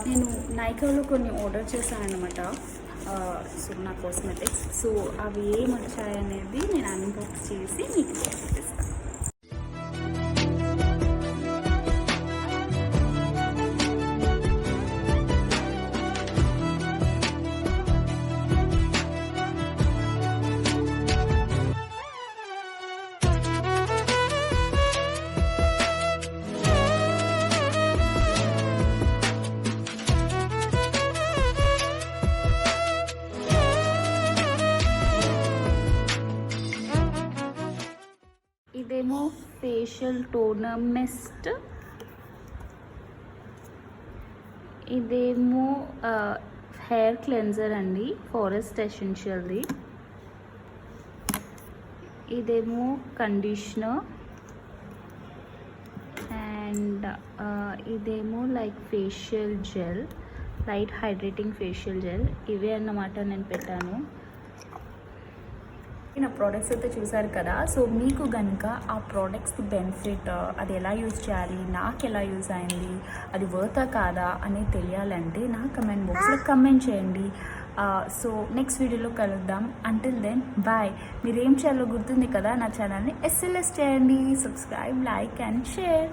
నేను నైకాలో కొన్ని ఆర్డర్ చేశాను అనమాట. సో నా కాస్మెటిక్స్. సో అవి ఏమి వచ్చాయనేది నేను అన్బాక్స్ చేసి మీకు చూపిస్తాను. ఇదేమో ఫేషియల్ టోనర్ మిస్ట్, ఇదేమో హెయిర్ క్లెన్జర్ అండి, ఫారెస్ట్ ఎసెన్షియల్ది. ఇదేమో కండిషనర్ అండ్ ఇదేమో like facial gel, light hydrating facial gel. ఇవే అన్నమాట నేను పెట్టాను. నా ప్రోడక్ట్స్ అయితే చూసారు కదా. సో మీకు కనుక ఆ ప్రోడక్ట్స్కి బెనిఫిట్, అది ఎలా యూజ్ చేయాలి, నాకు ఎలా యూజ్ అయింది, అది వర్తా కాదా అనేది తెలియాలంటే నా కమెంట్ బాక్స్లో కమెంట్ చేయండి. సో నెక్స్ట్ వీడియోలో కలుద్దాం. Until then bye. మీరు ఏం చేయాలో గుర్తుంది కదా, నా ఛానల్ని SLS చేయండి, సబ్స్క్రైబ్, లైక్ అండ్ షేర్.